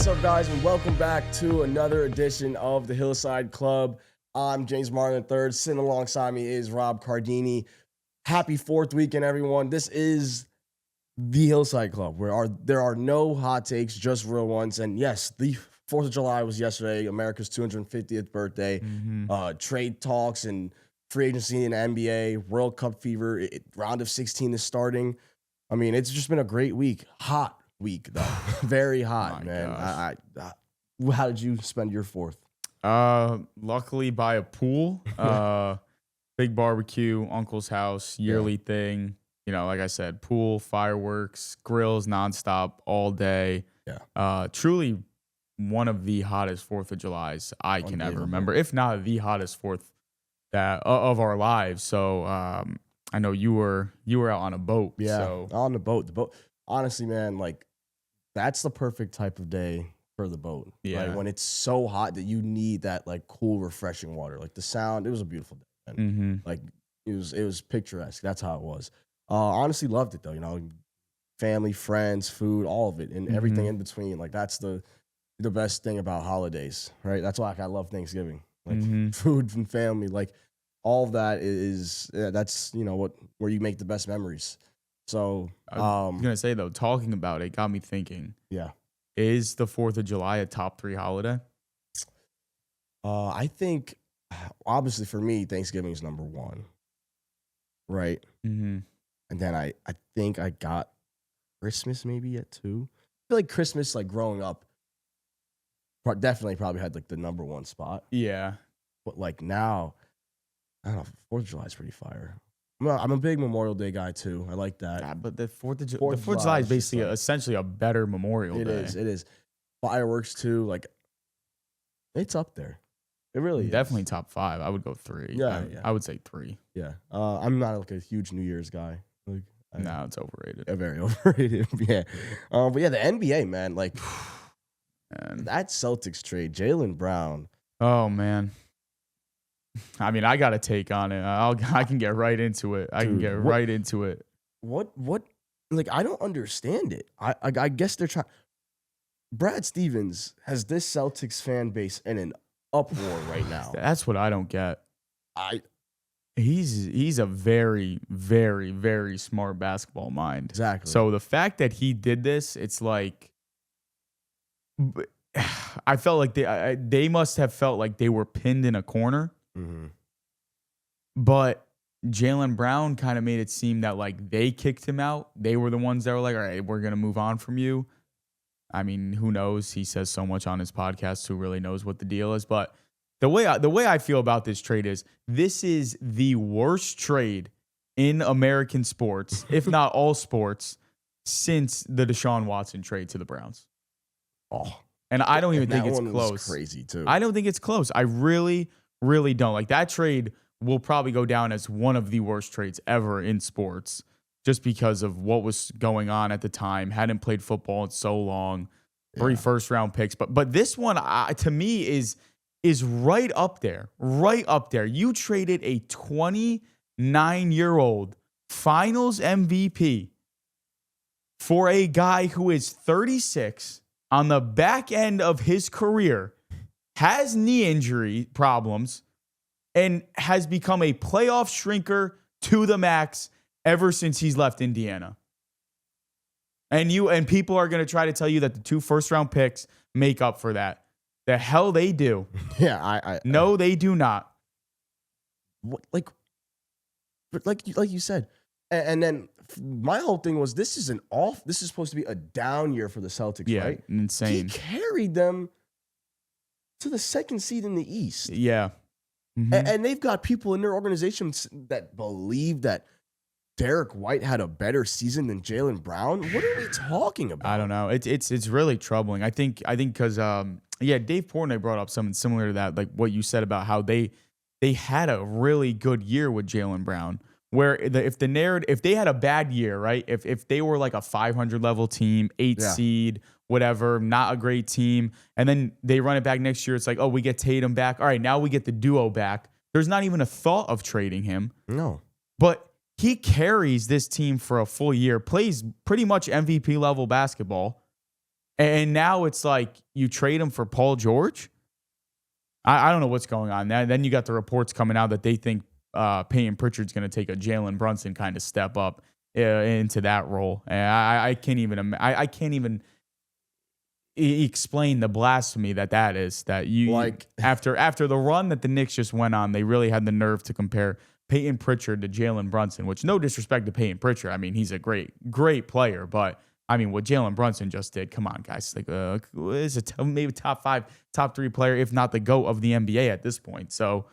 What's up, guys, and welcome back to another edition of the Hillside Club. I'm James Martin III. Sitting alongside me is Rob Cardini. Happy 4th weekend, everyone. This is the Hillside Club, where there are no hot takes, just real ones. And yes, the 4th of July was yesterday, America's 250th birthday. Trade talks and free agency in the NBA, World Cup fever, round of 16 is starting. I mean, it's just been a great week. Hot week, though. Very hot, man. How did you spend your 4th? Luckily by a pool, big barbecue, uncle's house, yearly thing. You know, like I said, pool, fireworks, grills nonstop all day. Yeah. Truly one of the hottest 4th of Julys I can ever remember, if not the hottest 4th of our lives. So I know you were out on a boat. Yeah, so. on the boat. The boat. Honestly, man, like that's the perfect type of day for the boat. Yeah. Like when it's so hot that you need that like cool, refreshing water. Like the sound, it was a beautiful day. Man. Like it was picturesque. That's how it was. Honestly, loved it though. You know, family, friends, food, all of it, and everything in between. Like that's the best thing about holidays, right? That's why I love Thanksgiving. Like food and family, like all of that is that's where you make the best memories. So I was gonna say though, talking about it got me thinking. Yeah. Is the 4th of July a top 3 holiday? I think obviously for me, Thanksgiving is number 1. Right. Mm-hmm. And then I think I got Christmas maybe at 2. I feel like Christmas, like growing up, definitely probably had like the number 1 spot. Yeah. But like now, I don't know, 4th of July is pretty fire. I'm a big Memorial Day guy too. I like that. Yeah, but the 4th of July is basically essentially a better Memorial Day. It is. Fireworks too, like it's up there. It really is. Definitely top 5. I would go 3. Yeah, I would say 3. Yeah. I'm not like a huge New Year's guy. Like, no, it's overrated. Very overrated. Yeah. But yeah, the NBA, man, like that Celtics trade, Jaylen Brown. Oh man. I mean, I got a take on it. I can get right into it. Right into it. What? Like, I don't understand it. I guess they're trying. Brad Stevens has this Celtics fan base in an uproar right now. That's what I don't get. He's a very, very, very smart basketball mind. Exactly. So the fact that he did this, it's like, I felt like they must have felt like they were pinned in a corner. Mm-hmm. But Jaylen Brown kind of made it seem that like they kicked him out. They were the ones that were like, all right, we're going to move on from you. I mean, who knows? He says so much on his podcast. Who really knows what the deal is? But the way I feel about this trade is this is the worst trade in American sports, if not all sports, since the Deshaun Watson trade to the Browns. Oh, and I don't even think it's one close. Was crazy too. I don't think it's close. I really don't. Like that trade will probably go down as one of the worst trades ever in sports just because of what was going on at the time. Hadn't played football in so long. 3 first-round picks. But this one, to me, is right up there. Right up there. You traded a 29-year-old finals MVP for a guy who is 36 on the back end of his career, has knee injury problems, and has become a playoff shrinker to the max ever since he's left Indiana. And people are going to try to tell you that the 2 first-round picks make up for that. The hell they do. Yeah, No, they do not. Like you said. And then my whole thing was this is supposed to be a down year for the Celtics, right? Insane. He carried them to the 2nd seed in the East. Yeah. Mm-hmm. And they've got people in their organization that believe that Derek White had a better season than Jaylen Brown. What are we talking about? I don't know. It's really troubling. I think because Dave Portnoy brought up something similar to that, like what you said about how they had a really good year with Jaylen Brown. Where if they had a bad year, right? If they were like a 500 level team, 8 seed, whatever, not a great team, and then they run it back next year, it's like, oh, we get Tatum back. All right, now we get the duo back. There's not even a thought of trading him. No. But he carries this team for a full year, plays pretty much MVP level basketball, And now it's like you trade him for Paul George. I don't know what's going on. Then you got the reports coming out that they think Peyton Pritchard's going to take a Jalen Brunson kind of step up into that role. And I can't even explain the blasphemy that is. That you Like after the run that the Knicks just went on, they really had the nerve to compare Peyton Pritchard to Jalen Brunson. Which, no disrespect to Peyton Pritchard, I mean he's a great player, but I mean, what Jalen Brunson just did, come on, guys. Like, is maybe top 5, top 3 player, if not the GOAT of the NBA at this point. So,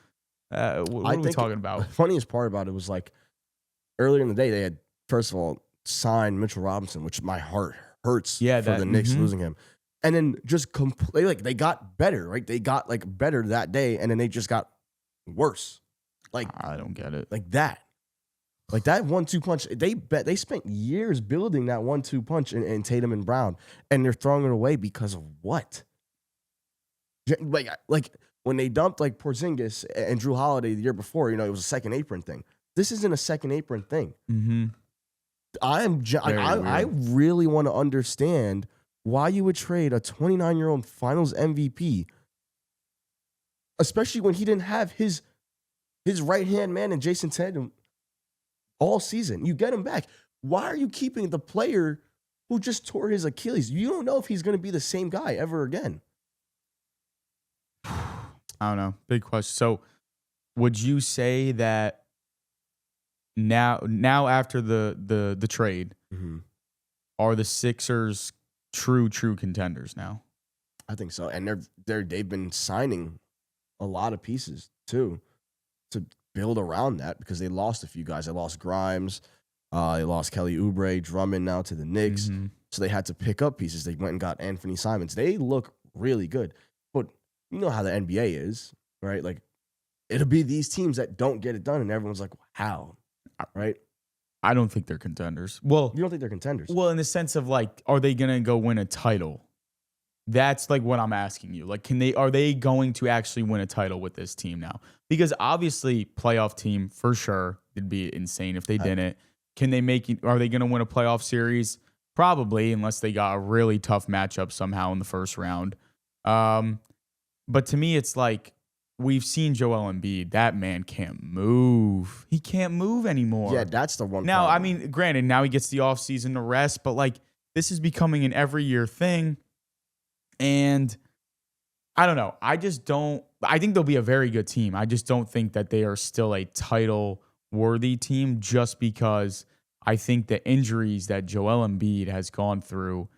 what are we talking about? The funniest part about it was like earlier in the day, they had, first of all, signed Mitchell Robinson, which my heart hurts for the Knicks losing him. And then just completely, like, they got better, right? They got, like, better that day, and then they just got worse. Like, I don't get it. Like that. Like that 1-2 punch, they spent years building that 1-2 punch in Tatum and Brown, and they're throwing it away because of what? Like when they dumped like Porzingis and Drew Holiday the year before, it was a second apron thing. This isn't a second apron thing. Mm-hmm. I really want to understand why you would trade a 29-year-old Finals MVP, especially when he didn't have his right hand man in Jason Tatum all season. You get him back. Why are you keeping the player who just tore his Achilles? You don't know if he's going to be the same guy ever again. I don't know. Big question. So would you say that now after the trade, are the Sixers true contenders now? I think so. And they've been signing a lot of pieces too to build around that, because they lost a few guys. They lost Grimes. They lost Kelly Oubre, Drummond now to the Knicks. So they had to pick up pieces. They went and got Anthony Simons. They look really good. But you know how the NBA is, right? Like, it'll be these teams that don't get it done, and everyone's like, how? Right? I don't think they're contenders. Well, you don't think they're contenders? Well, in the sense of like, are they going to go win a title? That's like what I'm asking you. Like, are they going to actually win a title with this team now? Because obviously, playoff team for sure. It'd be insane if they didn't. Can they make it? Are they going to win a playoff series? Probably, unless they got a really tough matchup somehow in the first round. But to me, it's like we've seen Joel Embiid. That man can't move. He can't move anymore. Yeah, that's the one. Now, problem. I mean, granted, now he gets the offseason to rest, but like this is becoming an every year thing. And I don't know. I think they'll be a very good team. I just don't think that they are still a title worthy team, just because I think the injuries that Joel Embiid has gone through,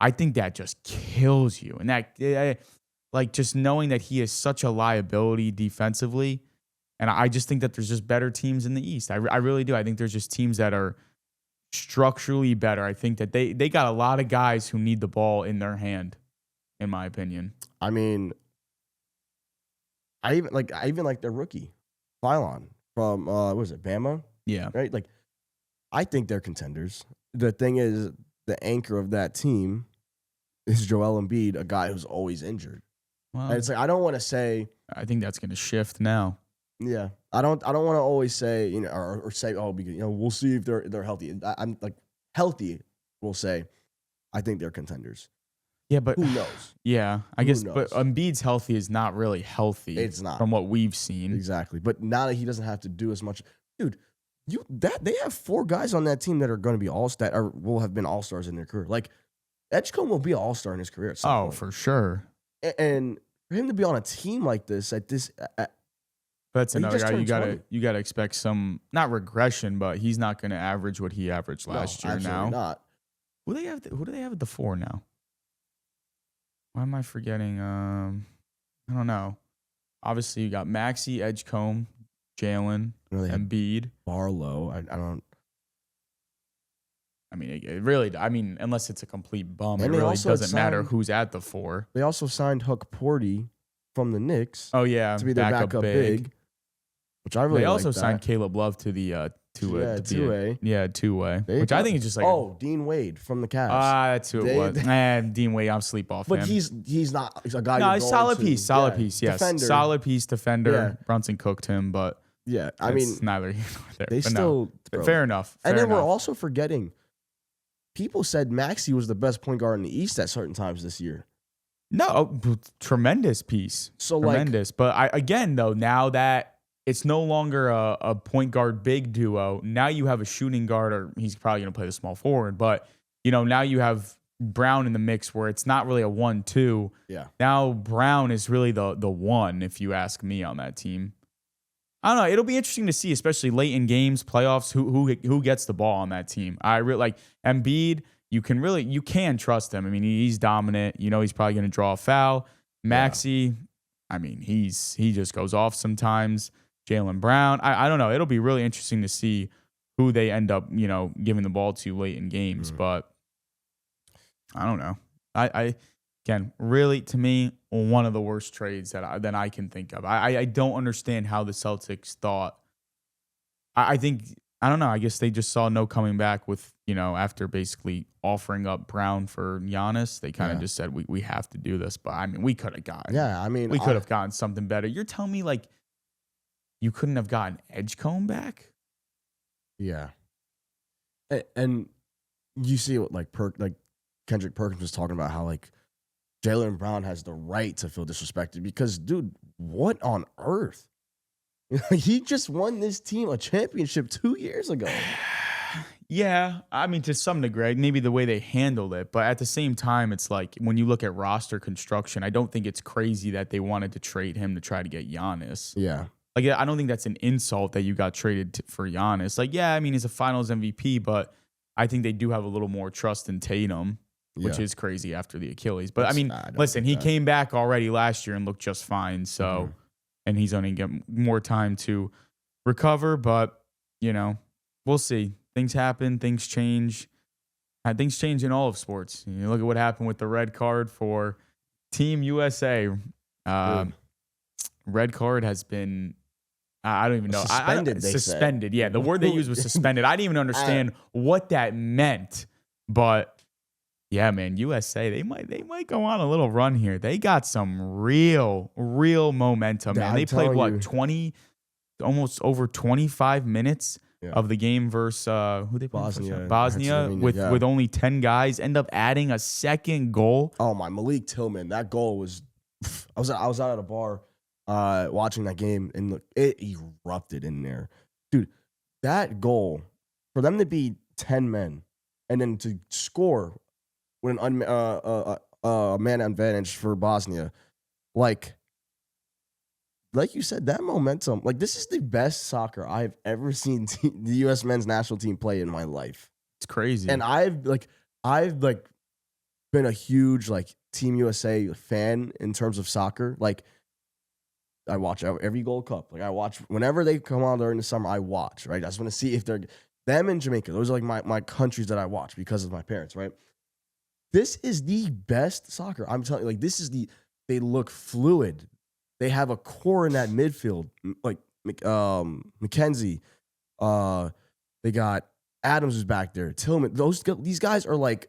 I think that just kills you. And that, like, just knowing that he is such a liability defensively. And I just think that there's just better teams in the East. I really do. I think there's just teams that are structurally better. I think that they got a lot of guys who need the ball in their hand, in my opinion. I mean, I even like their rookie, Phylon from what was it, Bama? Yeah. Right? Like, I think they're contenders. The thing is, the anchor of that team is Joel Embiid, a guy who's always injured. Well, And it's like, I don't want to say, I think that's going to shift now. yeah, I don't want to always say, or say, oh, because, we'll see if they're healthy. I'm like, healthy, we'll say, I think they're contenders. Yeah, but Who knows? Yeah, I guess. knows? But Embiid's healthy is not really healthy. It's not. From what we've seen. Exactly. But now that he doesn't have to do as much, dude, they have 4 guys on that team that are going to be will have been all-stars in their career. Like, Edgecombe will be an all-star in his career at some point. For sure. And for him to be on a team like this at this, But that's another guy. turned 20. You gotta expect some, not regression, but he's not going to average what he averaged last year. Absolutely Now, not. Who do they have at the 4 now? Why am I forgetting? I don't know. Obviously, you got Maxey, Edgecombe, Jalen, Embiid, Barlow. I don't. I mean, it really. I mean, unless it's a complete bum, And it they really also doesn't matter signed- who's at the 4. They also signed Huck Porty from the Knicks Oh yeah, to be their backup big, which I really They also like that. signed Caleb Love to the two-way. Yeah, Two-way, They which I think is just like Dean Wade from the Cavs. that's who it was. Dean Wade, I'm sleep off but him. he's not a guy. No, you're he's going solid to- piece, yes, defender. solid piece, defender. Yeah. Brunson cooked him, but Yeah, I it's mean, neither here nor there. they But still. no. bro. Fair enough. And then fair we're enough. also forgetting people said Maxey was the best point guard in the East at certain times this year. No, tremendous piece. So tremendous. But again, though, now that it's no longer a point guard big duo, now you have a shooting guard, or he's probably going to play the small forward. But, now you have Brown in the mix where it's not really a 1-2. Yeah. Now Brown is really the one, if you ask me, on that team. I don't know. It'll be interesting to see, especially late in games, playoffs, who gets the ball on that team. I really like Embiid. You can trust him. I mean, he's dominant. He's probably going to draw a foul. Maxey, I mean, he just goes off sometimes. Jaylen Brown. I don't know. It'll be really interesting to see who they end up, giving the ball to late in games. But I don't know. Again, really, to me, one of the worst trades that I can think of. I don't understand how the Celtics thought. I think, I don't know. I guess they just saw no coming back with, after basically offering up Brown for Giannis. They kind of just said, we have to do this. But, I mean, we could have gotten. Yeah, I mean. We could have gotten something better. You're telling me, like, you couldn't have gotten Edgecombe back? Yeah. And you see what, like Kendrick Perkins was talking about, how, like, Jaylen Brown has the right to feel disrespected because, dude, what on earth? He just won this team a championship 2 years ago. Yeah, I mean, to some degree, maybe the way they handled it. But at the same time, it's like when you look at roster construction, I don't think it's crazy that they wanted to trade him to try to get Giannis. Yeah. Like, I don't think that's an insult that you got traded for Giannis. Like, yeah, I mean, he's a finals MVP, but I think they do have a little more trust in Tatum, which is crazy after the Achilles. But, I mean, listen, he came back already last year and looked just fine. So, and he's only getting more time to recover. But, we'll see. Things happen. Things change. Things change in all of sports. You look at what happened with the red card for Team USA. Red card has been, I don't even know. Suspended, suspended. Yeah, the word they used was suspended. I didn't even understand what that meant. But yeah, man, USA, they might go on a little run here. They got some real momentum, man. They played what, 20, almost over 25 minutes of the game versus who they played? Bosnia with only 10 guys. End up adding a second goal. Oh my, Malik Tillman, that goal was. I was out at a bar watching that game, and look, it erupted in there, dude. That goal, for them to be 10 men and then to score with an man advantage for Bosnia, like you said, that momentum, like, this is the best soccer I've ever seen the U.S. men's national team play in my life. It's crazy. And I've been a huge, like, Team USA fan in terms of soccer. Like, I watch every Gold Cup. Like, I watch whenever they come on during the summer, I watch, right? I just want to see if they're them in Jamaica. Those are like my countries that I watch because of my parents, right? This is the best soccer. I'm telling you, like, they look fluid. They have a core in that midfield, like McKenzie. They got Adams is back there. Tillman. These guys are like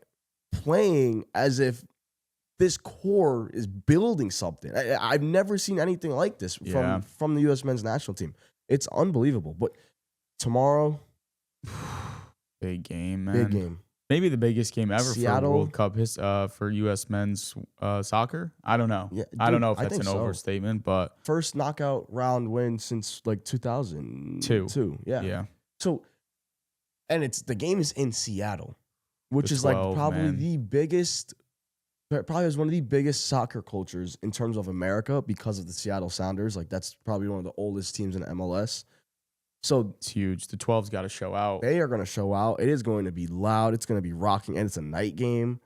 playing as if this core is building something. I've never seen anything like this from the U.S. men's national team. It's unbelievable. But tomorrow, big game, man. Big game. Maybe the biggest game ever Seattle, for World Cup for U.S. men's soccer. I don't know. Yeah, dude, I don't know if that's an overstatement, but first knockout round win since like 2002. Yeah. So, and the game is in Seattle, which is like probably the biggest. Probably is one of the biggest soccer cultures in terms of America because of the Seattle Sounders. Like, that's probably one of the oldest teams in MLS. So it's huge. The 12's got to show out. They are going to show out. It is going to be loud. It's going to be rocking, and it's a night game.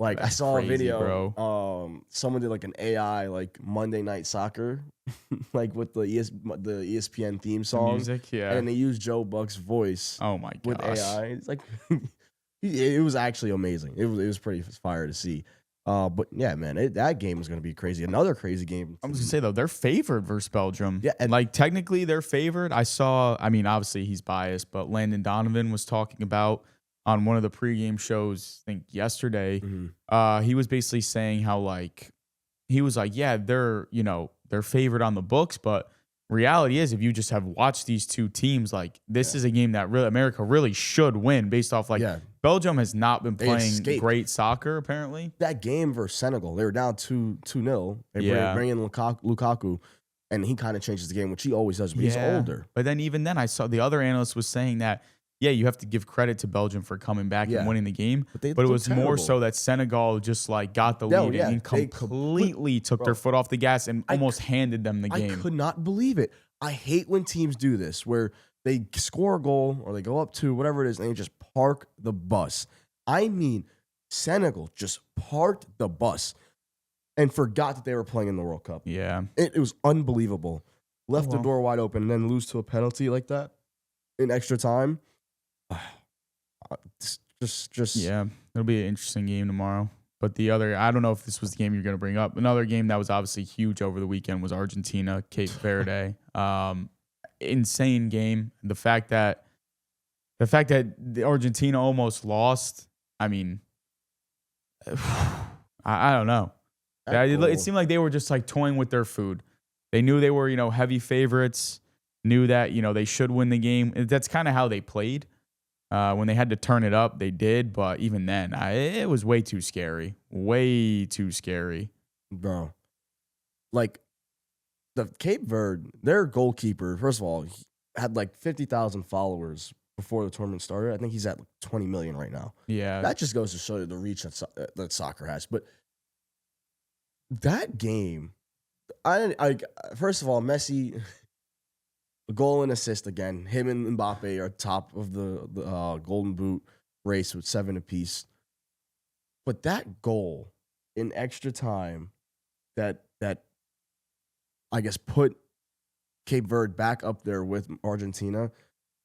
Like, I saw a video. Bro. Someone did like an AI like Monday Night Soccer, like with the ESPN theme song, music, and they used Joe Buck's voice. Oh my gosh. With AI, it's like it was actually amazing. It was pretty fire to see. But yeah, man, that game is going to be crazy. Another crazy game. I was going to say, though, they're favored versus Belgium. Yeah. And like, technically, they're favored. I mean, obviously, he's biased, but Landon Donovan was talking about on one of the pregame shows, I think yesterday, he was basically saying how, like, he was like, yeah, they're favored on the books, but reality is, if you just have watched these two teams, like, this is a game that really America really should win based off, like, Belgium has not been They playing escaped. great soccer, apparently. That game versus Senegal, they were down 2-0. They bring in Lukaku, and he kind of changes the game, which he always does, but he's older. But then even then, I saw the other analyst was saying that, yeah, you have to give credit to Belgium for coming back and winning the game. But it was more so that Senegal just like got the lead and completely took their foot off the gas and almost handed them the game. I could not believe it. I hate when teams do this where they score a goal or they go up 2, whatever it is, and they just park the bus. I mean, Senegal just parked the bus and forgot that they were playing in the World Cup. Yeah. It was unbelievable. Left the door wide open and then lose to a penalty like that in extra time. Yeah, it'll be an interesting game tomorrow. But the other, I don't know if this was the game you're going to bring up. Another game that was obviously huge over the weekend was Argentina, Cape Verde. Insane game. The fact that the Argentina almost lost. I mean, I don't know. It seemed like they were just like toying with their food. They knew they were, heavy favorites. Knew that, they should win the game. That's kind of how they played. When they had to turn it up, they did. But even then, it was way too scary. Way too scary. Bro. Like, the Cape Verde, their goalkeeper, first of all, he had like 50,000 followers before the tournament started. I think he's at 20 million right now. Yeah. That just goes to show you the reach that soccer has. But that game, first of all, Messi, goal and assist again. Him and Mbappe are top of the Golden Boot race with 7 apiece. But that goal in extra time that I guess put Cape Verde back up there with Argentina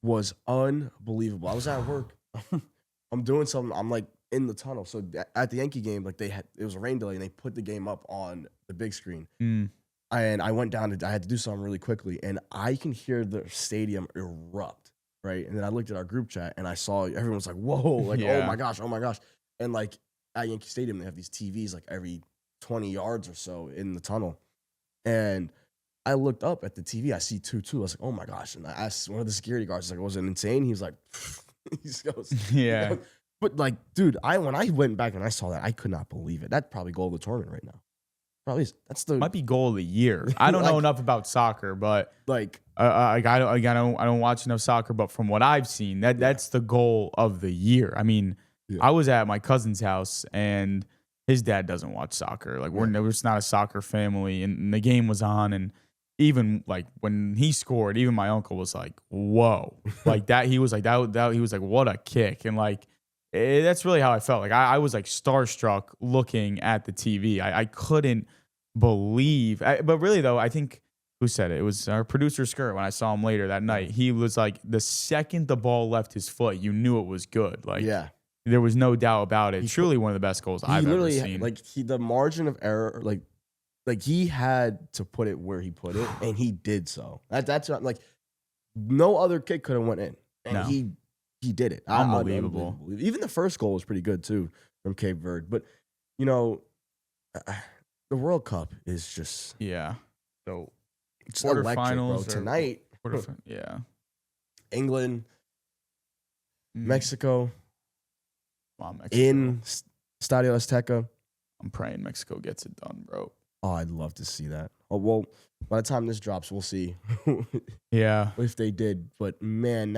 was unbelievable. I was at work. I'm doing something. I'm like in the tunnel. So at the Yankee game, like it was a rain delay and they put the game up on the big screen. And I went down I had to do something really quickly and I can hear the stadium erupt, right? And then I looked at our group chat and I saw everyone was like, whoa, like, oh my gosh. And like at Yankee Stadium, they have these TVs like every 20 yards or so in the tunnel. And I looked up at the TV, I see 2-2. I was like, oh my gosh. And I asked one of the security guards, like, was it insane? He was like, he just goes, yeah. But like, dude, when I went back and I saw that, I could not believe it. That's probably goal of the tournament right now. Probably is. Might be goal of the year. I don't know enough about soccer, but like I don't watch enough soccer. But from what I've seen, that's the goal of the year. I mean, I was at my cousin's house and his dad doesn't watch soccer. Like we're just not a soccer family, and the game was on, and even like when he scored, even my uncle was like, "Whoa!" Like that. He was like that. He was like, "What a kick!" And like that's really how I felt. Like I was like starstruck looking at the TV. I couldn't believe. But really though, I think who said it? It was our producer Skirt. When I saw him later that night, he was like, the second the ball left his foot, you knew it was good. Like there was no doubt about it. Truly one of the best goals I've ever seen. Like the margin of error, like he had to put it where he put it, and he did so. That's not, like no other kid could have went in, and he did it. Unbelievable. Even the first goal was pretty good too from Cape Verde. But the World Cup is just So it's electric, bro. quarterfinals Tonight. England, Mexico. Mexico. In Stadio Azteca. I'm praying Mexico gets it done, bro. Oh, I'd love to see that. Oh, well, by the time this drops, we'll see. If they did. But, man,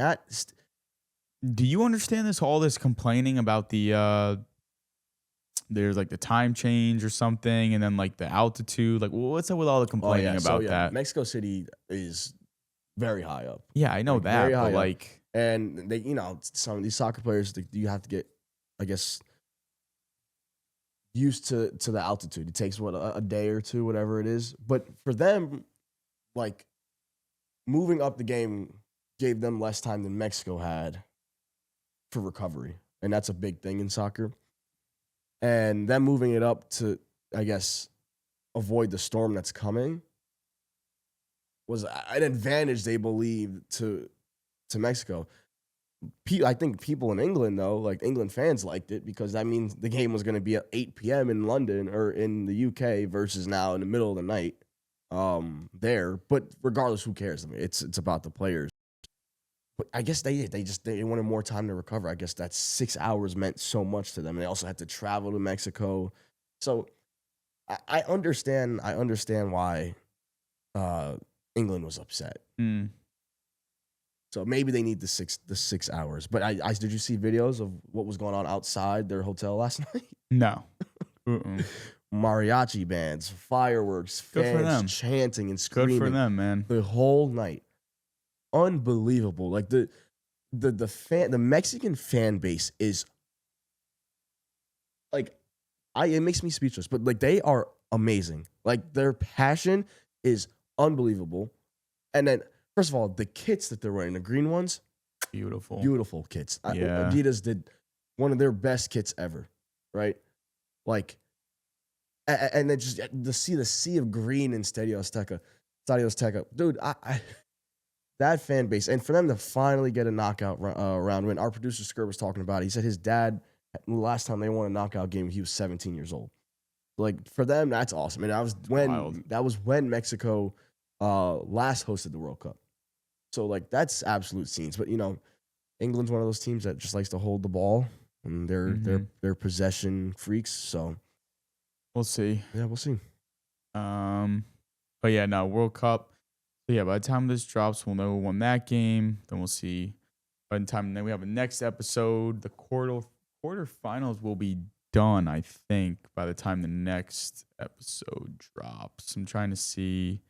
do you understand all this complaining about the there's like the time change or something and then like the altitude? Like what's up with all the complaining about that? Mexico City is very high up. Yeah, I know that. But like, and they, some of these soccer players, you have to get, I guess, used to the altitude. It takes a day or two, whatever it is. But for them, like moving up the game gave them less time than Mexico had for recovery, and that's a big thing in soccer. And them moving it up to, I guess, avoid the storm that's coming was an advantage they believed to Mexico. I think people in England, though, like England fans liked it because that means the game was going to be at 8 p.m. in London or in the UK versus now in the middle of the night there. But regardless, who cares? I mean, it's about the players. But I guess they wanted more time to recover. I guess that 6 hours meant so much to them. They also had to travel to Mexico. So I understand why England was upset. Mm. So maybe they need the 6 hours. But I did you see videos of what was going on outside their hotel last night? No. Mariachi bands, fireworks, Good for them. fans chanting and screaming. Good for them, man. The whole night. Unbelievable. Like the Mexican fan base is like it makes me speechless, but like they are amazing. Like their passion is unbelievable. And then first of all, the kits that they're wearing, the green ones, beautiful kits. Yeah. Adidas did one of their best kits ever, right? Like, and then just to see the sea of green in Stadio Azteca, dude. That fan base, and for them to finally get a knockout round win. Our producer Skirt was talking about it. He said his dad, the last time they won a knockout game, he was 17 years old. Like for them, that's awesome. And that was when Mexico last hosted the World Cup. So like that's absolute scenes. But England's one of those teams that just likes to hold the ball, and they're possession freaks. So we'll see. Yeah, we'll see. But yeah, no, World Cup. So yeah, by the time this drops, we'll know who won that game. Then we'll see. By the time then we have a next episode, the quarterfinals will be done, I think, by the time the next episode drops. I'm trying to see.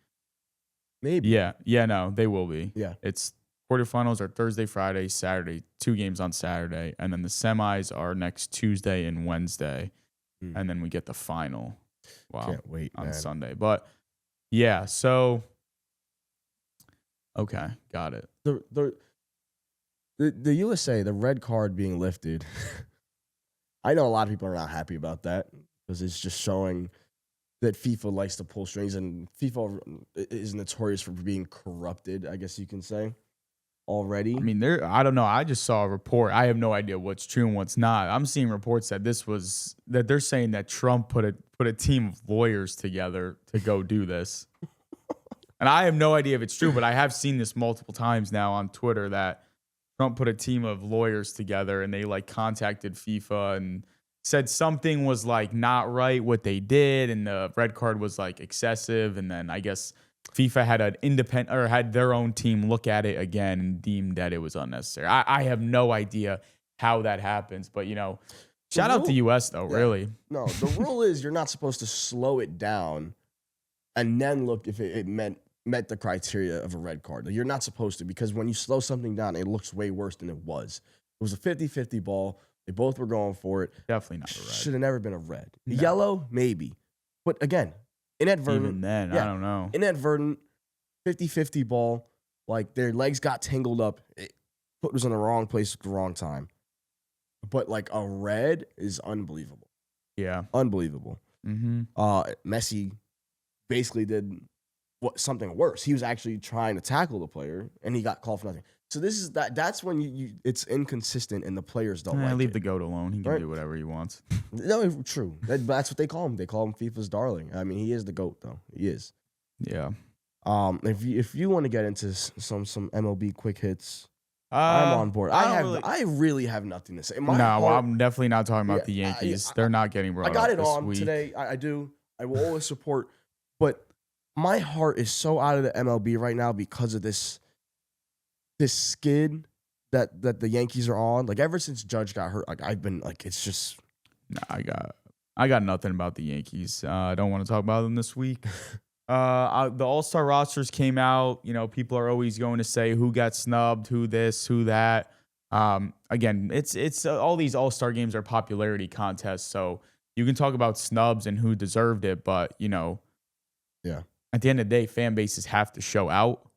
Maybe. Yeah, no, they will be. Yeah. It's quarterfinals are Thursday, Friday, Saturday, 2 games on Saturday, and then the semis are next Tuesday and Wednesday. And then we get the final. Wow. Can't wait, on man. Sunday. But yeah, so okay, got it. The USA, the red card being lifted. I know a lot of people are not happy about that because it's just showing that FIFA likes to pull strings, and FIFA is notorious for being corrupted, I guess you can say, already. I mean, I don't know. I just saw a report. I have no idea what's true and what's not. I'm seeing reports that that they're saying that Trump put a team of lawyers together to go do this. And I have no idea if it's true, but I have seen this multiple times now on Twitter that Trump put a team of lawyers together and they like contacted FIFA and said something was like not right what they did, and the red card was like excessive, and then I guess FIFA had had their own team look at it again and deemed that it was unnecessary. I have no idea how that happens, but shout out to US though, really. No, the rule is you're not supposed to slow it down and then look if it met the criteria of a red card. Like, you're not supposed to, because when you slow something down, it looks way worse than it was. It was a 50-50 ball. They both were going for it. Definitely not a red. Should have never been a red. No. Yellow, maybe. But again, inadvertent. Even then, I don't know. Inadvertent, 50-50 ball. Like, their legs got tangled up. Foot was in the wrong place at the wrong time. But, like, a red is unbelievable. Yeah. Unbelievable. Messi basically did something worse. He was actually trying to tackle the player, and he got called for nothing. So that's when it's inconsistent, and the players don't like leave it. the GOAT alone. He can do whatever he wants. No, true. That's what they call him. They call him FIFA's darling. I mean, he is the GOAT, though. He is. Yeah. If you want to get into some MLB quick hits, I'm on board. I really have nothing to say. I'm definitely not talking about the Yankees. They're not getting brought up. I got it this on week. today. I do. I will always support, but my heart is so out of the MLB right now because of this skid that the Yankees are on. Like, ever since Judge got hurt, like, I've been like, it's just. Nah, I got nothing about the Yankees. I don't want to talk about them this week. The All-Star rosters came out. People are always going to say who got snubbed, who this, who that. Again, it's all these All-Star games are popularity contests, so you can talk about snubs and who deserved it, but yeah. At the end of the day, fan bases have to show out.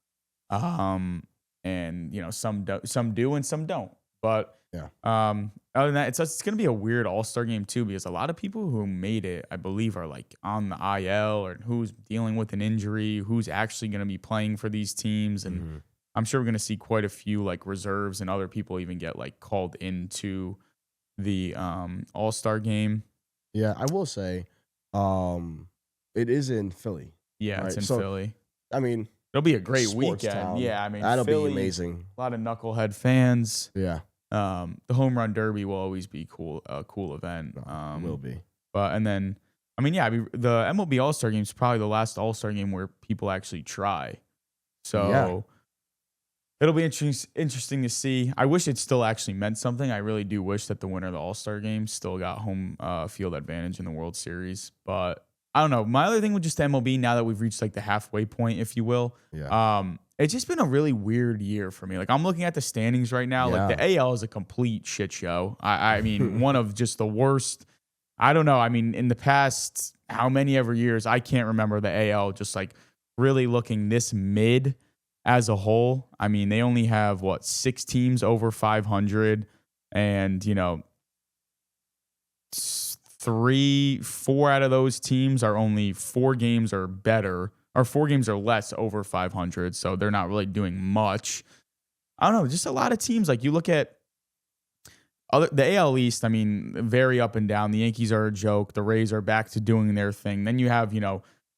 And some do and some don't. But yeah. Other than that, it's going to be a weird All-Star game too, because a lot of people who made it, I believe, are like on the IL, or who's dealing with an injury, who's actually going to be playing for these teams, and I'm sure we're going to see quite a few like reserves and other people even get like called into the All-Star game. Yeah, I will say, it is in Philly. Yeah, right? it's in Philly. I mean, It'll be a great sports weekend. town. Yeah, I mean, That'll Philly, be amazing. a lot of knucklehead fans. Yeah, The home run derby will always be cool, a cool event. will be. But and then, I mean, yeah, the MLB All Star Game is probably the last All Star Game where people actually try. So Yeah. it'll be interesting to see. I wish it still actually meant something. I really do wish that the winner of the All Star Game still got home field advantage in the World Series. But I don't know. My other thing with just MLB, now that we've reached like the halfway point, if you will, it's just been a really weird year for me. Like I'm looking at the standings right now. Yeah. Like the AL is a complete shit show. I mean, one of just the worst. I don't know. I mean, in the past, how many ever years, I can't remember the AL just like really looking this mid as a whole. I mean, they only have 6 teams over 500, and 4 out of those teams are only 4 games or better, or 4 games or less over 500. So they're not really doing much. I don't know. Just a lot of teams. Like you look at the AL East, I mean, very up and down. The Yankees are a joke. The Rays are back to doing their thing. Then you have,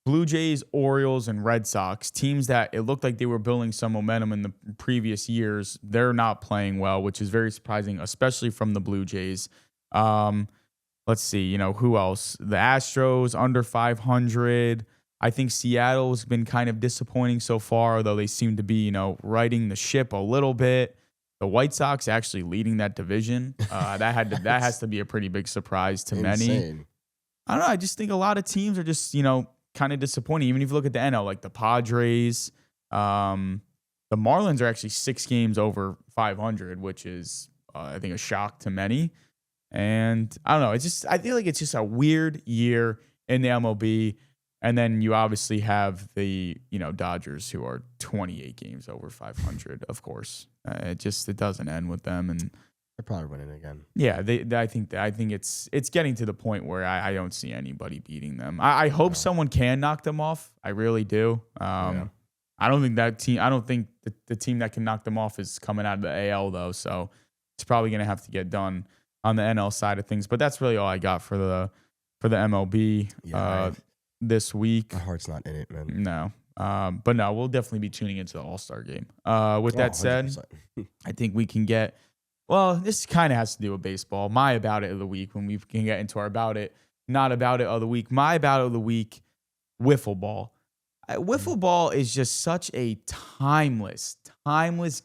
Blue Jays, Orioles, and Red Sox, teams that it looked like they were building some momentum in the previous years. They're not playing well, which is very surprising, especially from the Blue Jays. Let's see, who else? The Astros under 500. I think Seattle's been kind of disappointing so far, although they seem to be, riding the ship a little bit. The White Sox actually leading that division. That has to be a pretty big surprise to many. I don't know. I just think a lot of teams are just, kind of disappointing. Even if you look at the NL, like the Padres, the Marlins are actually 6 games over 500, which is, I think, a shock to many. And I don't know. I feel like it's just a weird year in the MLB. And then you obviously have the, Dodgers, who are 28 games over 500, of course. It doesn't end with them. And they're probably winning again. Yeah, I think it's getting to the point where I don't see anybody beating them. I hope someone can knock them off. I really do. I don't think that team. I don't think the team that can knock them off is coming out of the AL though. So it's probably going to have to get done on the NL side of things. But that's really all I got for the MLB this week. My heart's not in it, man. No. But no, we'll definitely be tuning into the All-Star game. With that said, I think we can get. Well, this kind of has to do with baseball. My about it of the week, when we can get into our about it, not about it of the week. My about it of the week, wiffle ball. Wiffle ball is just such a timeless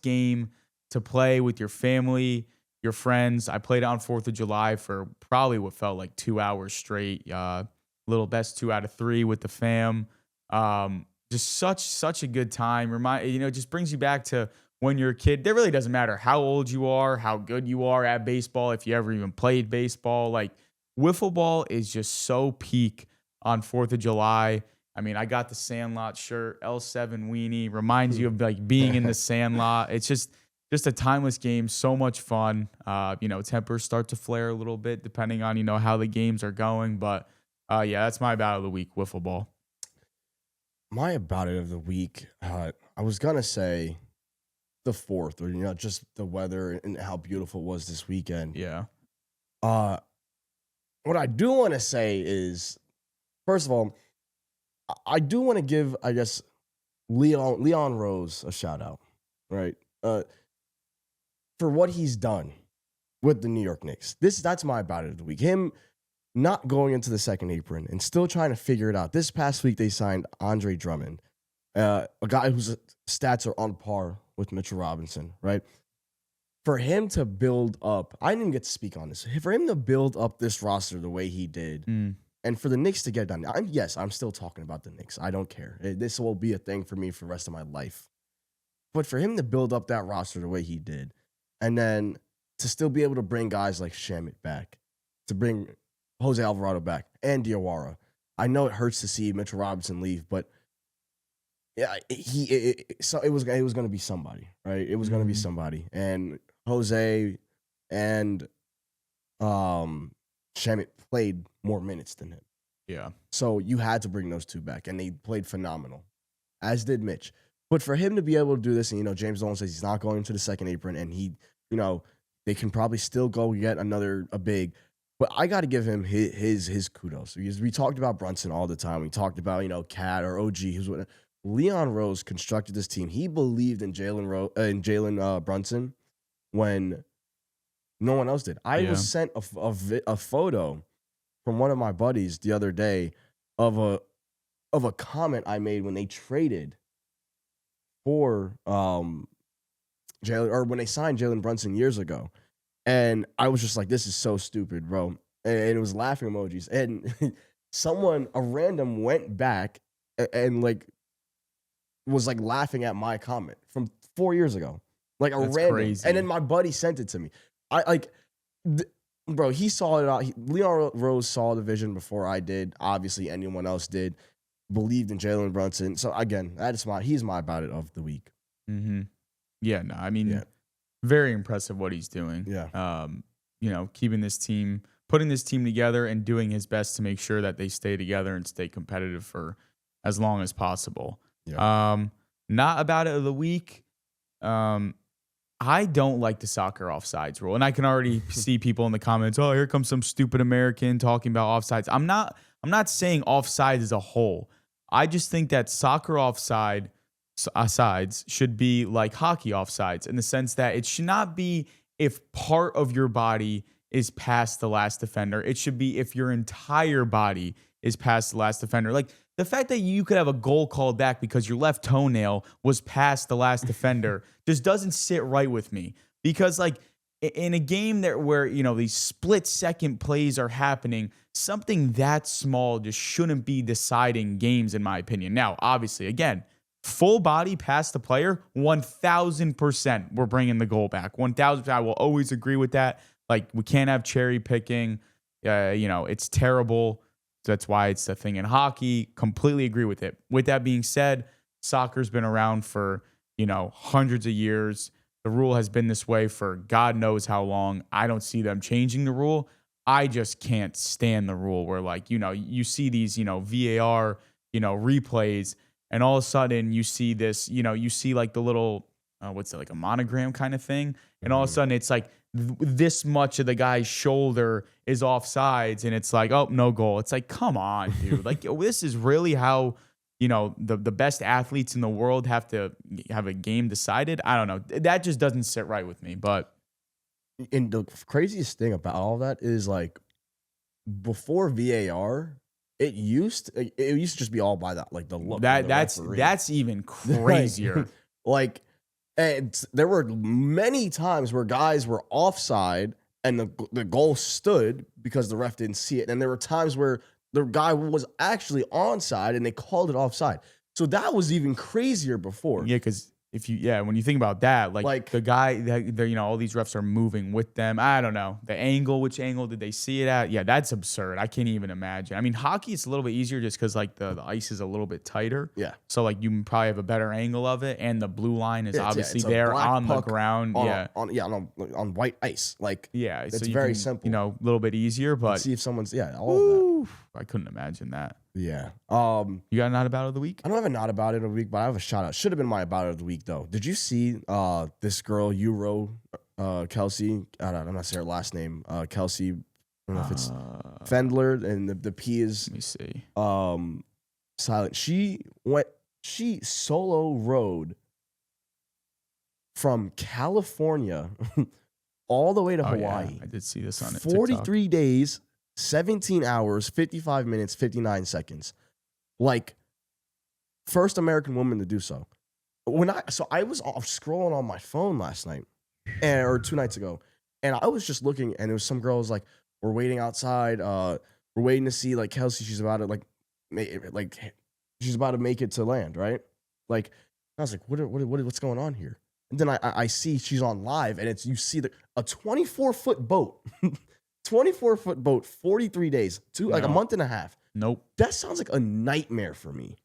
game to play with your family, your friends. I played it on 4th of July for probably what felt like 2 hours straight. Little best 2 out of 3 with the fam. Just such a good time. It just brings you back to when you're a kid. It really doesn't matter how old you are, how good you are at baseball, if you ever even played baseball. Like, wiffle ball is just so peak on 4th of July. I mean, I got the Sandlot shirt, L7 weenie, reminds you of like being in the Sandlot. It's just a timeless game, so much fun. Tempers start to flare a little bit depending on, how the games are going. But that's my about of the week, wiffle ball. My about it of the week, I was going to say the 4th, or, just the weather and how beautiful it was this weekend. Yeah. What I do want to say is, first of all, I do want to give, I guess, Leon Rose a shout out, right? For what he's done with the New York Knicks. That's my about it of the week. Him not going into the second apron and still trying to figure it out. This past week, they signed Andre Drummond, a guy whose stats are on par with Mitchell Robinson, right? For him to build up, I didn't even get to speak on this. For him to build up this roster the way he did, and for the Knicks to get done, I'm still talking about the Knicks. I don't care. This will be a thing for me for the rest of my life. But for him to build up that roster the way he did, and then to still be able to bring guys like Shamit back, to bring Jose Alvarado back, and Diawara. I know it hurts to see Mitchell Robinson leave, but yeah, it was going to be somebody, right? It was going to be somebody, and Jose and Shamit played more minutes than him. Yeah. So you had to bring those two back, and they played phenomenal, as did Mitch. But for him to be able to do this, and James Dolan says he's not going to the second apron, and they can probably still go get a big. But I got to give him his kudos, because we talked about Brunson all the time. We talked about Cat or OG, Leon Rose constructed this team. He believed in Jalen Brunson when no one else did. I Yeah. was sent a photo from one of my buddies the other day of a comment I made when they traded for Jalen, or when they signed Jalen Brunson years ago. And I was just like, this is so stupid, bro. And it was laughing emojis. And a random went back and like was like laughing at my comment from 4 years ago. Like That's random. crazy. And then my buddy sent it to me. Bro, he saw it out. Leon Rose saw the vision before I did. Obviously, anyone else did. Believed in Jalen Brunson. So again, he's my about it of the week. Mm-hmm. Yeah, no, I mean, very impressive what he's doing. Yeah. Keeping this team, putting this team together and doing his best to make sure that they stay together and stay competitive for as long as possible. Yeah. Not about it of the week. I don't like the soccer offsides rule. And I can already see people in the comments, oh, here comes some stupid American talking about offsides. I'm not saying offside as a whole. I just think that soccer offsides should be like hockey offsides in the sense that it should not be if part of your body is past the last defender. It should be if your entire body is past the last defender. Like the fact that you could have a goal called back because your left toenail was past the last defender just doesn't sit right with me. Because like in a game where these split second plays are happening, something that small just shouldn't be deciding games, in my opinion. Now, obviously, again, full body past the player, 1,000% we're bringing the goal back. 1,000%. I will always agree with that. Like, we can't have cherry picking. It's terrible. That's why it's the thing in hockey. Completely agree with it. With that being said, soccer's been around for, hundreds of years. The rule has been this way for God knows how long. I don't see them changing the rule. I just can't stand the rule where, like, you see these, VAR, replays, and all of a sudden you see this, you see like the little, like a monogram kind of thing. And all of a sudden it's like this much of the guy's shoulder is offsides and it's like, oh, no goal. It's like, come on, dude. Like, this is really how, the best athletes in the world have to have a game decided. I don't know. That just doesn't sit right with me. But And the craziest thing about all that is, like, before VAR, it used to just be all by that, like the look. That's even crazier. And there were many times where guys were offside and the goal stood because the ref didn't see it. And there were times where the guy was actually onside and they called it offside. So that was even crazier before. Yeah, because when you think about that, like the guy that all these refs are moving with them. I don't know the angle. Which angle did they see it at? Yeah, that's absurd. I can't even imagine. I mean, hockey is a little bit easier just because like the ice is a little bit tighter. Yeah. So like you probably have a better angle of it, and the blue line is obviously it's there on the ground. On white ice. Like, it's so very simple. A little bit easier, but see if someone's all of that. I couldn't imagine that. Yeah. You got a not about of the week? I don't have a not about it of the week, but I have a shout out. Should have been my about it of the week though. Did you see this girl Euro Kelsey? I'm not saying her last name. Kelsey. I don't know if it's Fendler, and the P is. Let me see. Silent. She solo rode from California all the way to Hawaii. Yeah, I did see this on it. 43 days. 17 hours, 55 minutes, 59 seconds. Like, first American woman to do so. I was scrolling on my phone last night, or 2 nights ago, and I was just looking, and there was some girls like, we're waiting outside. We're waiting to see like Kelsey. She's about to she's about to make it to land, right? Like, I was like, what's going on here? And then I see she's on live, and you see a 24-foot boat. 24-foot boat, 43 days, a month and a half. Nope. That sounds like a nightmare for me.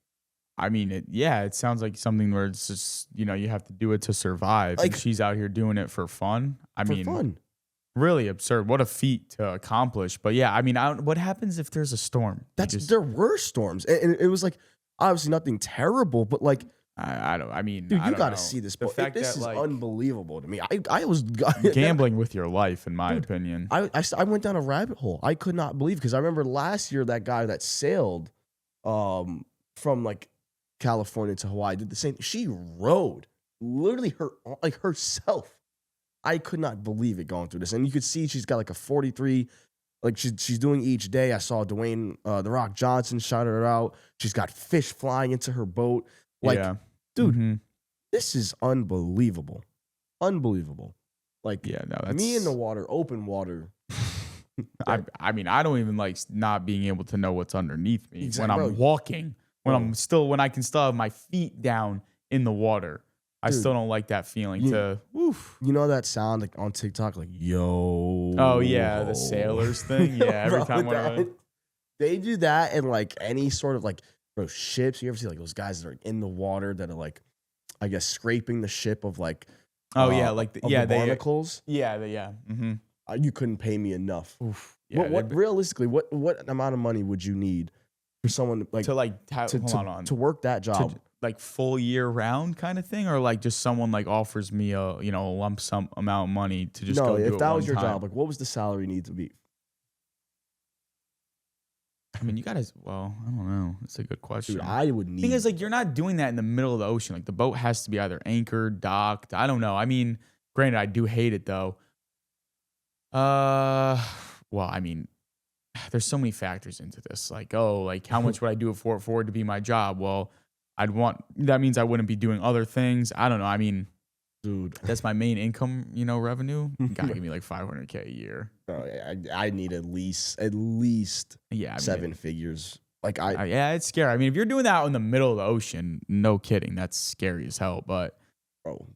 I mean, it sounds like something where it's just, you have to do it to survive. Like, and she's out here doing it for fun. Fun. Really absurd. What a feat to accomplish. But yeah, I mean, what happens if there's a storm? There were storms. And it was like, obviously nothing terrible, but like, dude, you got to see this. This is unbelievable to me. I was gambling with your life, in my opinion. I went down a rabbit hole. I could not believe, because I remember last year that guy that sailed from like California to Hawaii, did the same. She rode literally herself. I could not believe it going through this. And you could see she's got like a 43, like she's doing each day. I saw Dwayne, The Rock Johnson shouted her out. She's got fish flying into her boat. Like, dude, this is unbelievable. Unbelievable. Like, me in the water, open water. I mean, I don't even like not being able to know what's underneath me when I'm walking, when I can still have my feet down in the water. I still don't like that feeling You know that sound like on TikTok, like, yo. Oh, yeah, the sailors thing. Yeah, every time they do that in like any sort of like, bro, ships. You ever see like those guys that are in the water that are like, I guess, scraping the ship of like, the barnacles? Yeah. You couldn't pay me enough. Oof. Yeah, what realistically, what amount of money would you need for someone to work that job? Like full year round kind of thing, or like just someone like offers me a lump sum amount of money to just go do it. No, if that was your time. job, like what was the salary need to be? I mean, you gotta. Well, I don't know. That's a good question. Dude, I would need. The thing is, like, you're not doing that in the middle of the ocean. Like, the boat has to be either anchored, docked. I don't know. I mean, granted, I do hate it though. Well, I mean, there's so many factors into this. Like, how much would I do it for it to be my job? Well, that means I wouldn't be doing other things. I don't know. I mean, dude, that's my main income, revenue. You gotta give me like $500K a year. Oh, yeah, I need at least 7 figures. Like it's scary. I mean, if you're doing that in the middle of the ocean, no kidding, that's scary as hell. But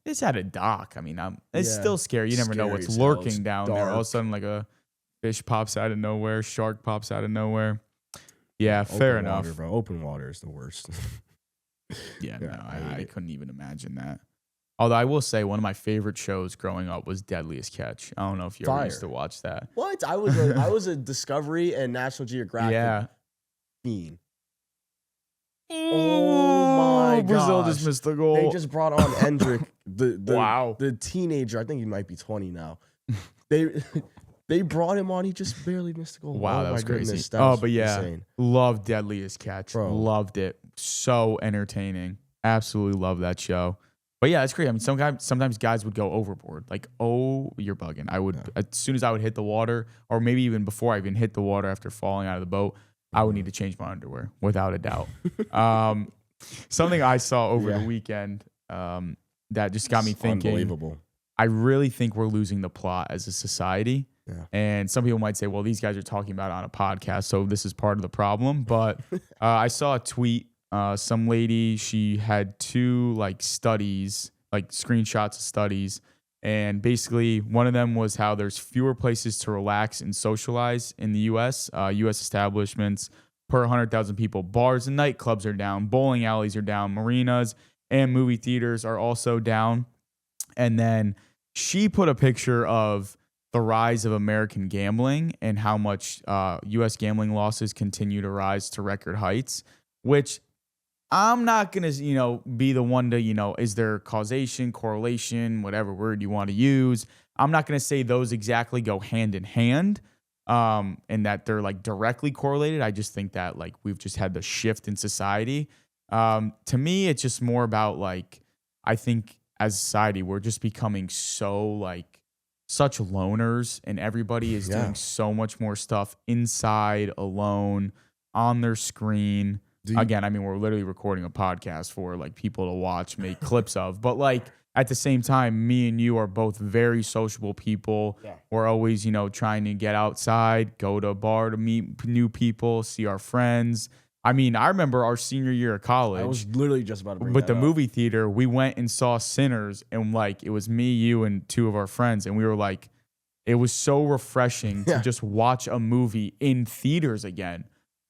it's at a dock. I mean, it's still scary. You never know what's lurking down there. All of a sudden, like a fish pops out of nowhere, shark pops out of nowhere. Yeah, fair enough. Water, bro. Open water is the worst. I couldn't even imagine that. Although I will say one of my favorite shows growing up was Deadliest Catch. I don't know if you ever used to watch that. What? I was a Discovery and National Geographic fiend. Oh my god! Brazil just missed the goal. They just brought on Endrick, the teenager. I think he might be 20 now. They brought him on. He just barely missed the goal. Wow, that was crazy. Insane. Loved Deadliest Catch. Bro. Loved it. So entertaining. Absolutely love that show. But yeah, it's crazy. I mean, sometimes guys would go overboard. Like, oh, you're bugging. I would as soon as I would hit the water, or maybe even before I even hit the water after falling out of the boat, I would need to change my underwear without a doubt. Something I saw over the weekend that just got me thinking. Unbelievable. I really think we're losing the plot as a society. Yeah. And some people might say, well, these guys are talking about it on a podcast, so this is part of the problem. But I saw a tweet. Some lady, she had 2 studies, screenshots of studies. And basically one of them was how there's fewer places to relax and socialize in the U.S. U.S. establishments per 100,000 people. Bars and nightclubs are down. Bowling alleys are down. Marinas and movie theaters are also down. And then she put a picture of the rise of American gambling and how much U.S. gambling losses continue to rise to record heights, which I'm not going to, be the one to, is there causation, correlation, whatever word you want to use. I'm not going to say those exactly go hand in hand and that they're directly correlated. I just think that we've just had the shift in society. To me, it's just more about I think as a society, we're just becoming so such loners, and everybody is doing so much more stuff inside, alone, on their screen. Again, I mean, we're literally recording a podcast for people to watch, make clips of. But at the same time, me and you are both very sociable people. Yeah. We're always, trying to get outside, go to a bar to meet new people, see our friends. I mean, I remember our senior year of college. I was literally just about to bring that up. Movie theater, we went and saw Sinners, and it was me, you, and 2 of our friends, and we were it was so refreshing to just watch a movie in theaters again.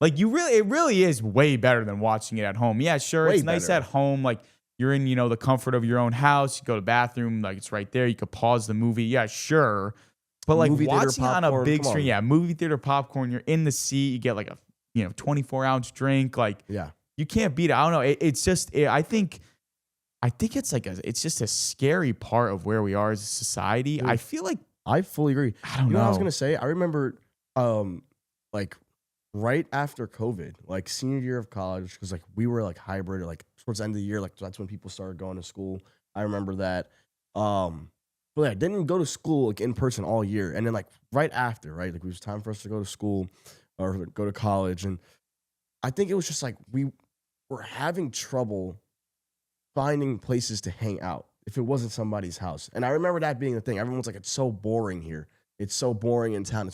It really is way better than watching it at home. Yeah, sure, it's nice at home. You're in, the comfort of your own house. You go to the bathroom, it's right there. You could pause the movie. Yeah, sure. But watching it on a big screen, movie theater popcorn, you're in the seat, you get a 24-ounce drink. You can't beat it. I don't know. It's just, I think it's it's just a scary part of where we are as a society. Dude, I feel I fully agree. I don't know. What I was going to say? I remember, right after COVID, like senior year of college, because like we were like hybrid, like towards the end of the year, like that's when people started going to school. I remember that. But yeah, I didn't go to school like in person all year, and then like right after, right, like it was time for us to go to school or go to college, and I think it was just like we were having trouble finding places to hang out if it wasn't somebody's house. And I remember that being the thing. Everyone's like, it's so boring here. It's so boring in town.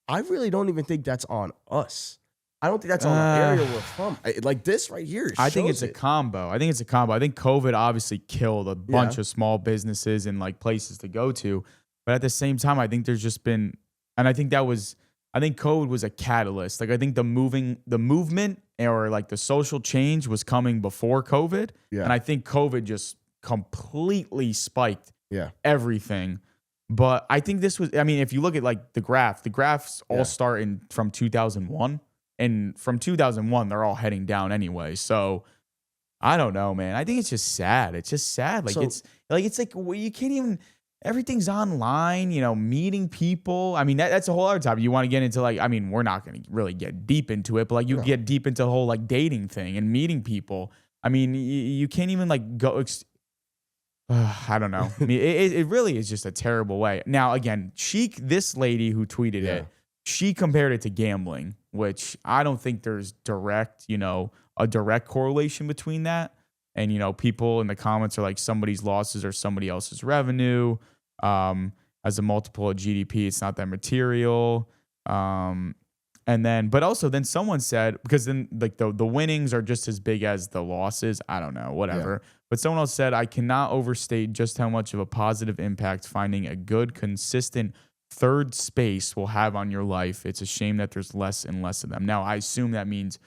I really don't even think that's on us. I don't think that's on the area we're from. Like this right here. I think it's shows a it. combo. I think it's a combo. I think COVID obviously killed a bunch Yeah. of small businesses and like places to go to. But at the same time, I think there's just been, and I think COVID was a catalyst. Like I think the movement or like the social change was coming before COVID. Yeah. And I think COVID just completely spiked Yeah. everything. But I think this was, I mean, if you look at like the graphs all Yeah. start from 2001. And from 2001, they're all heading down anyway. So I don't know, man. I think it's just sad. It's just sad. Like So- it's like well, you can't even. Everything's online. You know, meeting people. I mean, that's a whole other topic. You want to get into like. I mean, we're not going to really get deep into it, but like you get deep into the whole like dating thing and meeting people. I mean, you can't even like go. I don't know. I mean, it really is just a terrible way. Now, again, this lady who tweeted it, she compared it to gambling, which I don't think there's a direct correlation between that. And, people in the comments are like somebody's losses or somebody else's revenue. As a multiple of GDP, it's not that material. But also then someone said, because then like the winnings are just as big as the losses. I don't know, whatever. Yeah. But someone else said, I cannot overstate just how much of a positive impact finding a good, consistent third space will have on your life. It's a shame that there's less and less of them. Now, I assume that means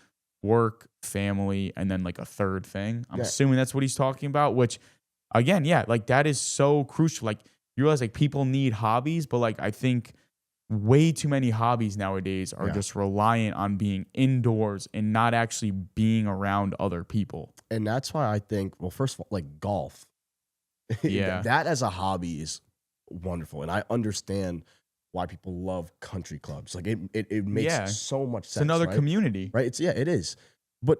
work, family, and then like a third thing. I'm assuming that's what he's talking about, which again, like that is so crucial. Like you realize like people need hobbies, but like I think way too many hobbies nowadays are just reliant on being indoors and not actually being around other people. And that's why I think, well, first of all, like golf. Yeah. That as a hobby is wonderful. And I understand why people love country clubs. Like it makes so much sense. It's another community. Right? It is. But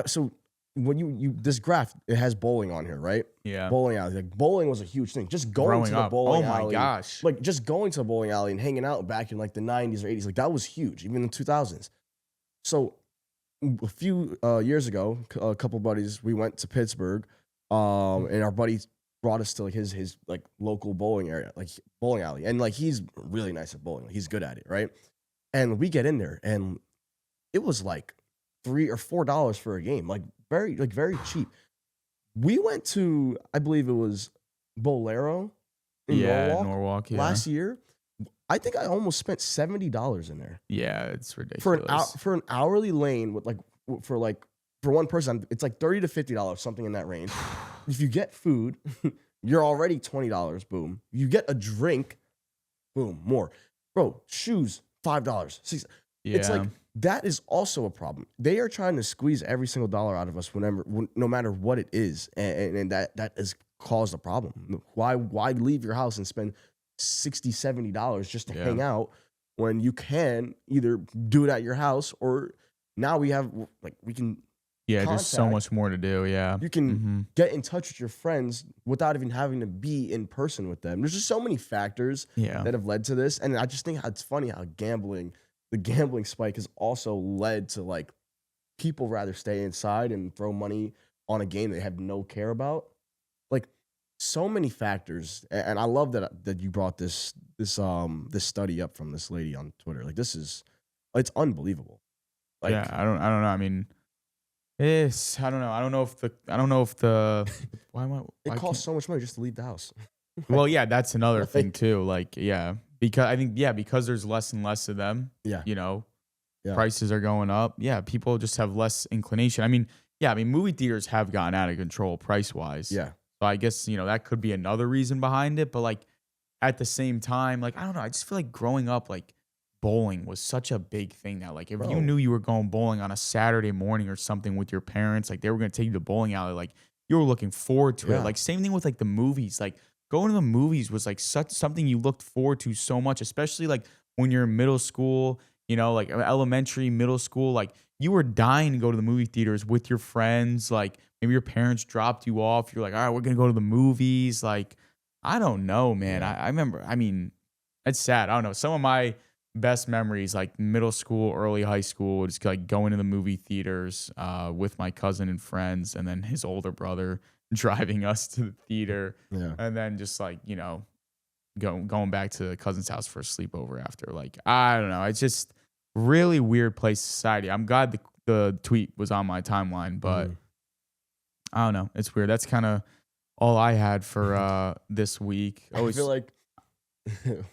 so when you this graph, it has bowling on here, right? Yeah. Bowling alley. Like bowling was a huge thing. Just going to the bowling alley. Oh my gosh. Like just going to the bowling alley and hanging out back in like the 90s or 80s, like that was huge, even in the 2000s. So a few years ago, a couple of buddies, we went to Pittsburgh, and our buddy brought us to like his like local bowling area, like bowling alley, and like he's really nice at bowling. He's good at it, right? And we get in there, and it was like $3 or $4 for a game, like very cheap. We went to, I believe it was Bolero in Norwalk last year. I think I almost spent $70 in there. Yeah, it's ridiculous. For an hourly lane with for one person, it's like $30 to $50, something in that range. If you get food, you're already $20. Boom. You get a drink, boom, more. Bro, shoes, $5, $6. Yeah. It's like that is also a problem. They are trying to squeeze every single dollar out of us no matter what it is, and that has caused a problem. Why leave your house and spend $60, $70 just to hang out when you can either do it at your house or now we can there's so much more to do. You can get in touch with your friends without even having to be in person with them. There's just so many factors that have led to this, and I just think it's funny how the gambling spike has also led to like people rather stay inside and throw money on a game they have no care about. Like so many factors, and I love that you brought this study up from this lady on Twitter. Like it's unbelievable. Like, I don't know. I mean, I don't know. I don't know if the it costs so much money just to leave the house. Well, yeah, that's another thing too. Like, because I think because there's less and less of them. Prices are going up. Yeah, people just have less inclination. I mean, movie theaters have gotten out of control price wise. Yeah. So I guess, that could be another reason behind it. But like at the same time, like, I don't know. I just feel like growing up, like bowling was such a big thing now. Like if you knew you were going bowling on a Saturday morning or something with your parents, like they were going to take you to bowling alley, like you were looking forward to it. Like same thing with like the movies, like going to the movies was like something you looked forward to so much, especially like when you're in middle school, you know, like elementary, middle school, like you were dying to go to the movie theaters with your friends. Like maybe your parents dropped you off. You're like, all right, we're going to go to the movies. Like, I don't know, man. Yeah. I remember, I mean, it's sad. I don't know. Some of my best memories, like middle school, early high school, was like going to the movie theaters with my cousin and friends, and then his older brother driving us to the theater. Yeah. And then just like, you know, going back to the cousin's house for a sleepover after. Like, I don't know. It's just really weird place society. I'm glad the tweet was on my timeline, but I don't know. It's weird. That's kind of all I had for this week. I feel like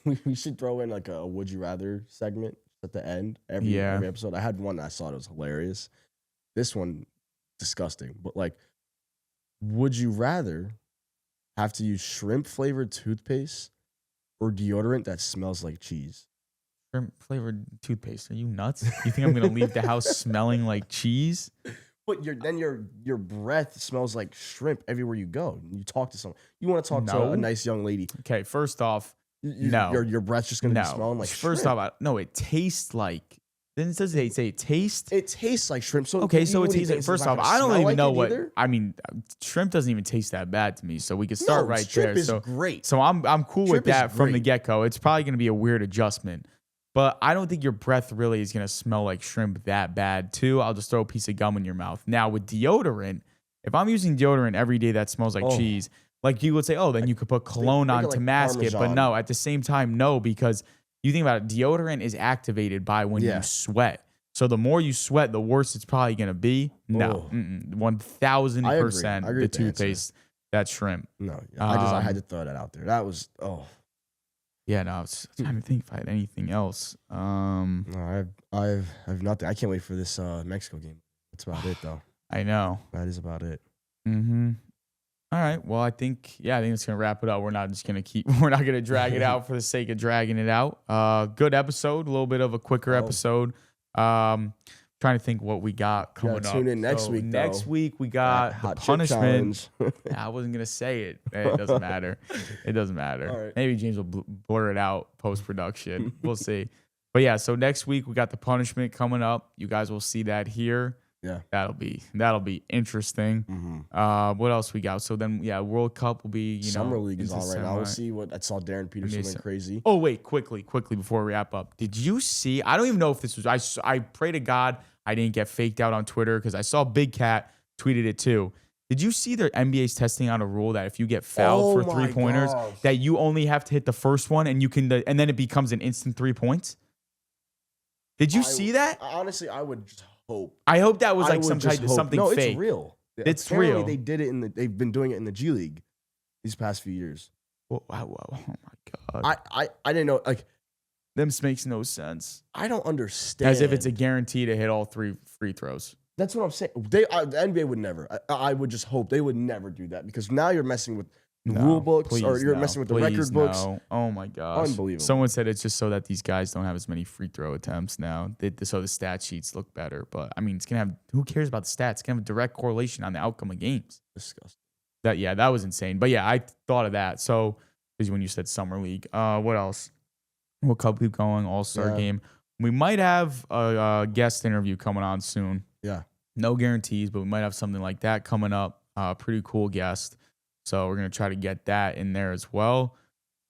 we should throw in like a would you rather segment at the end every episode. I had one that I thought it was hilarious. This one, disgusting. But like, would you rather have to use shrimp flavored toothpaste or deodorant that smells like cheese? Shrimp flavored toothpaste. Are you nuts? You think I'm gonna leave the house smelling like cheese? But your breath smells like shrimp everywhere you go. You talk to someone. You want to talk to a nice young lady. Okay, first off, no. Your breath's just gonna be smelling like shrimp. First off, no, it tastes like. Then it says they say taste. It tastes like shrimp. So okay, so it tastes like. First off, I don't even know what. Either? I mean, shrimp doesn't even taste that bad to me. So we could start right shrimp there. Is great. So I'm cool with that from the get go. It's probably gonna be a weird adjustment, but I don't think your breath really is gonna smell like shrimp that bad too. I'll just throw a piece of gum in your mouth. Now with deodorant, if I'm using deodorant every day that smells like cheese, like you would say, oh, then you could put cologne on to mask it. But no, at the same time, no, because you think about it, deodorant is activated by when you sweat. So the more you sweat, the worse it's probably going to be. No, 1,000% the toothpaste, that's shrimp. No, I had to throw that out there. That was, Yeah, no, I was trying to think if I had anything else. No, I have nothing. I can't wait for this Mexico game. That's about it, though. I know. That is about it. Mm-hmm. All right. Well, I think it's going to wrap it up. We're not going to drag it out for the sake of dragging it out. Good episode, a little bit of a quicker episode. Trying to think what we got coming up. Tune in next week. Next week we got the punishment. I wasn't going to say it. It doesn't matter. It doesn't matter. All right. Maybe James will blur it out post-production. We'll see. But yeah, so next week we got the punishment coming up. You guys will see that here. Yeah, that'll be interesting. Mm-hmm. What else we got? So then, World Cup will be Summer League is on right now. We'll see what I saw. Darren Peterson went crazy. Oh wait, quickly before we wrap up, did you see? I don't even know if this was. I pray to God I didn't get faked out on Twitter because I saw Big Cat tweeted it too. Did you see the NBA's testing out a rule that if you get fouled for 3-pointers, that you only have to hit the first one and you can, and then it becomes an instant 3 points? Did you see that? Honestly, I would just hope. I hope that was like something no, fake. It's real. It's Apparently real. They did it they've been doing it in the G League these past few years. Oh my God. I didn't know. Like, this makes no sense. I don't understand. As if it's a guarantee to hit all 3 free throws. That's what I'm saying. The NBA would never. I would just hope they would never do that because now you're messing with rule books or you're messing with the record books. Oh my gosh. Unbelievable. Someone said it's just so that these guys don't have as many free throw attempts now. So the stat sheets look better. But I mean, it's going to have, who cares about the stats? It's going to have a direct correlation on the outcome of games. Disgusting. That was insane. But yeah, I thought of that. So, because when you said Summer League, what else? We'll keep going. All-Star game. We might have a guest interview coming on soon. Yeah. No guarantees, but we might have something like that coming up. Pretty cool guest. So we're going to try to get that in there as well.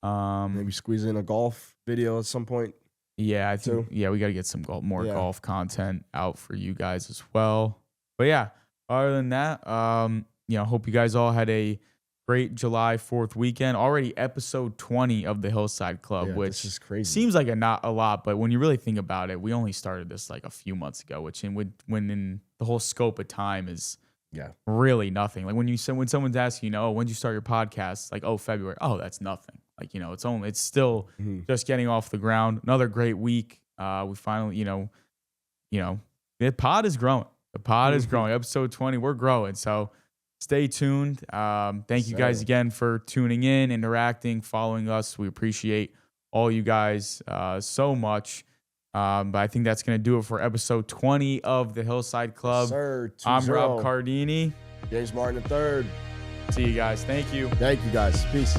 Maybe squeeze in a golf video at some point. Yeah, I think we got to get some more golf content out for you guys as well. But yeah, other than that, hope you guys all had a great July 4th weekend. Already episode 20 of the Hillside Club, which is crazy. Seems like not a lot, but when you really think about it, we only started this like a few months ago, which when in the whole scope of time is really nothing. Like when someone's asking, when did you start your podcast? Like, February. Oh, that's nothing. Like, it's still just getting off the ground. Another great week. We finally, the pod is growing. The pod is growing. Episode 20, we're growing. So stay tuned. Thank you guys again for tuning in, interacting, following us. We appreciate all you guys so much. But I think that's going to do it for episode 20 of the Hillside Club. Yes, sir. I'm Rob Cardini. James Martin III. See you guys. Thank you. Thank you guys. Peace.